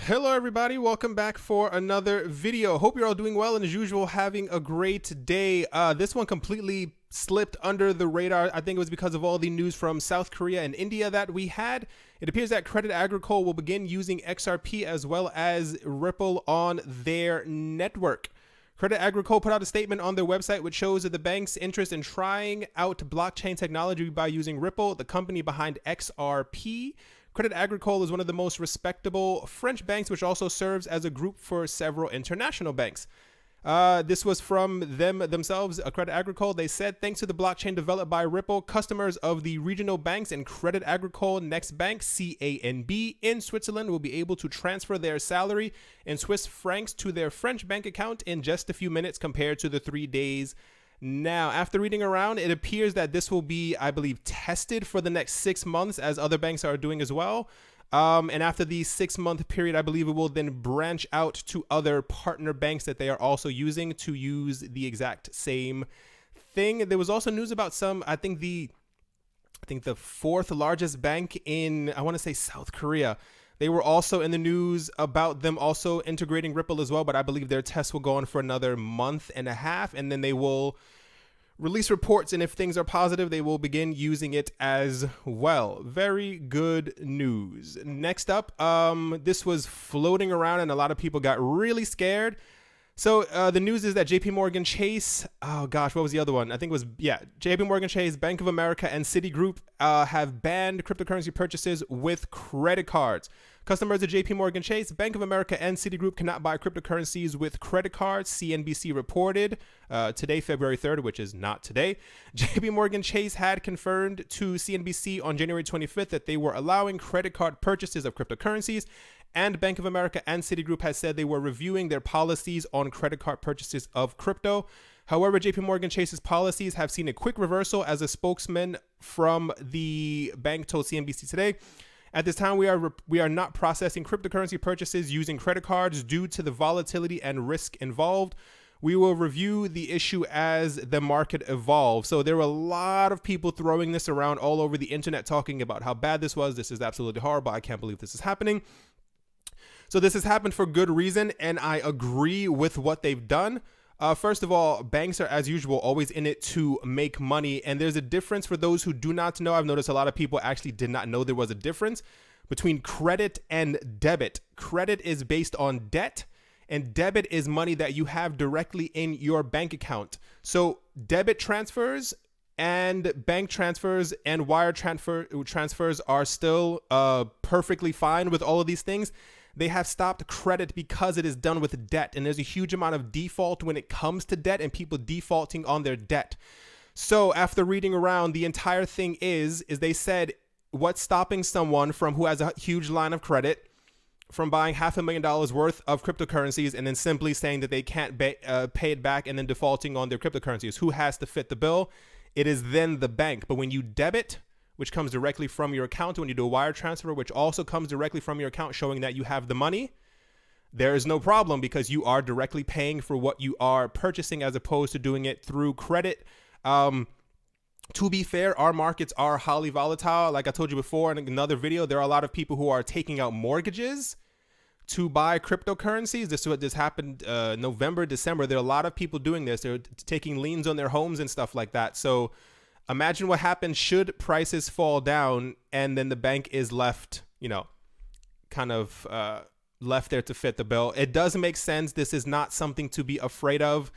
Hello everybody, welcome back for another video. Hope you're all doing well and as usual having a great day. This one completely slipped under the radar. I think it was because of all the news from South Korea and India that we had. It appears that Credit Agricole will begin using XRP as well as Ripple on their network. Credit Agricole put out a statement on their website which shows that the bank's interest in trying out blockchain technology by using Ripple, the company behind XRP. Credit Agricole is one of the most respectable French banks, which also serves as a group for several international banks. This was from them themselves, Credit Agricole. They said, thanks to the blockchain developed by Ripple, customers of the regional banks and Credit Agricole Next Bank, CANB, in Switzerland will be able to transfer their salary in Swiss francs to their French bank account in just a few minutes compared to the 3 days. Now, after reading around, it appears that this will be, I believe, tested for the next 6 months, as other banks are doing as well. And after the 6-month period, I believe it will then branch out to other partner banks that they are also using to use the exact same thing. There was also news about I think the fourth largest bank in, I want to say, South Korea. They were also in the news about them also integrating Ripple as well, but I believe their tests will go on for another month and a half, and then they will release reports, and if things are positive, they will begin using it as well. Very good news. Next up, this was floating around, and a lot of people got really scared. So the news is that JP Chase, oh gosh, what was the other one? I think it was, JP Chase, Bank of America, and Citigroup have banned cryptocurrency purchases with credit cards. Customers of JP Chase, Bank of America, and Citigroup cannot buy cryptocurrencies with credit cards, CNBC reported today, February 3rd, which is not today. JP Chase had confirmed to CNBC on January 25th that they were allowing credit card purchases of cryptocurrencies, and Bank of America and Citigroup has said they were reviewing their policies on credit card purchases of crypto. However, JP Chase's policies have seen a quick reversal, as a spokesman from the bank told CNBC today. At this time, we are not processing cryptocurrency purchases using credit cards due to the volatility and risk involved. We will review the issue as the market evolves. So there were a lot of people throwing this around all over the internet, talking about how bad this was. This is absolutely horrible. I can't believe this is happening. So this has happened for good reason, and I agree with what they've done. First of all, banks are, as usual, always in it to make money. And there's a difference for those who do not know. I've noticed a lot of people actually did not know there was a difference between credit and debit. Credit is based on debt, and debit is money that you have directly in your bank account. So debit transfers and bank transfers and wire transfers are still perfectly fine with all of these things. They have stopped credit because it is done with debt, and there's a huge amount of default when it comes to debt and people defaulting on their debt. So after reading around, the entire thing is they said, what's stopping someone from who has a huge line of credit from buying $500,000 worth of cryptocurrencies and then simply saying that they can't pay it back and then defaulting on their cryptocurrencies? Who has to fit the bill? It is then the bank. But when you debit, which comes directly from your account, when you do a wire transfer, which also comes directly from your account showing that you have the money, there is no problem because you are directly paying for what you are purchasing as opposed to doing it through credit. To be fair, our markets are highly volatile. Like I told you before in another video, there are a lot of people who are taking out mortgages to buy cryptocurrencies. This happened November, December. There are a lot of people doing this. They're taking liens on their homes and stuff like that. So imagine what happens should prices fall down and then the bank is left, left there to fit the bill. It does make sense. This is not something to be afraid of.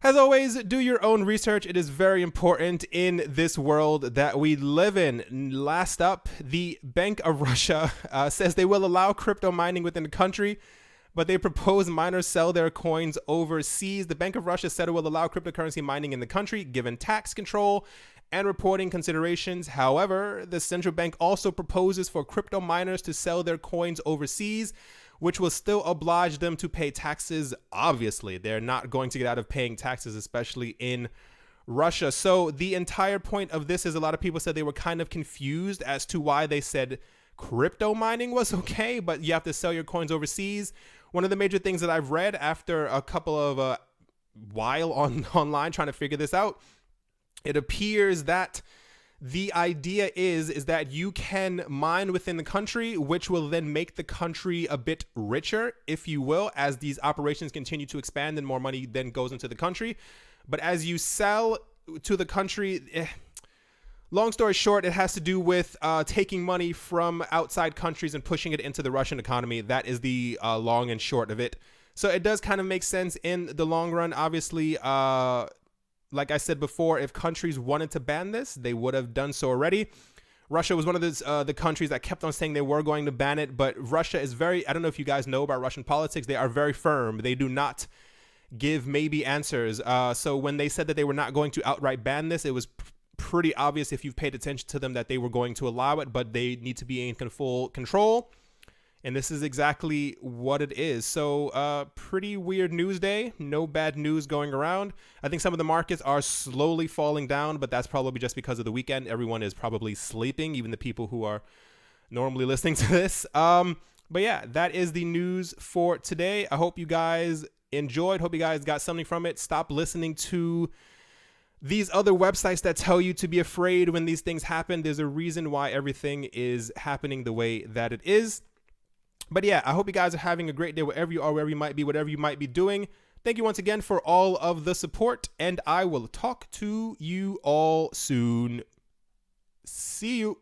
As always, do your own research. It is very important in this world that we live in. Last up, the Bank of Russia says they will allow crypto mining within the country, but they propose miners sell their coins overseas. The Bank of Russia said it will allow cryptocurrency mining in the country, given tax control and reporting considerations. However, the central bank also proposes for crypto miners to sell their coins overseas, which will still oblige them to pay taxes. Obviously, they're not going to get out of paying taxes, especially in Russia. So the entire point of this is a lot of people said they were kind of confused as to why they said crypto mining was okay, but you have to sell your coins overseas. One of the major things that I've read after a couple of while online trying to figure this out, it appears that The idea is that you can mine within the country, which will then make the country a bit richer, if you will, as these operations continue to expand and more money then goes into the country. But as you sell to the country, long story short, it has to do with taking money from outside countries and pushing it into the Russian economy. That is the long and short of it. So it does kind of make sense in the long run. Obviously, like I said before, if countries wanted to ban this, they would have done so already. Russia was one of the countries that kept on saying they were going to ban it, but Russia is very, I don't know if you guys know about Russian politics, they are very firm. They do not give maybe answers. So when they said that they were not going to outright ban this, it was pretty obvious if you've paid attention to them that they were going to allow it, but they need to be in full control. And this is exactly what it is. So pretty weird news day. No bad news going around. I think some of the markets are slowly falling down, but that's probably just because of the weekend. Everyone is probably sleeping, even the people who are normally listening to this. But yeah, that is the news for today. I hope you guys enjoyed. Hope you guys got something from it. Stop listening to these other websites that tell you to be afraid when these things happen. There's a reason why everything is happening the way that it is. But yeah, I hope you guys are having a great day wherever you are, wherever you might be, whatever you might be doing. Thank you once again for all of the support, and I will talk to you all soon. See you.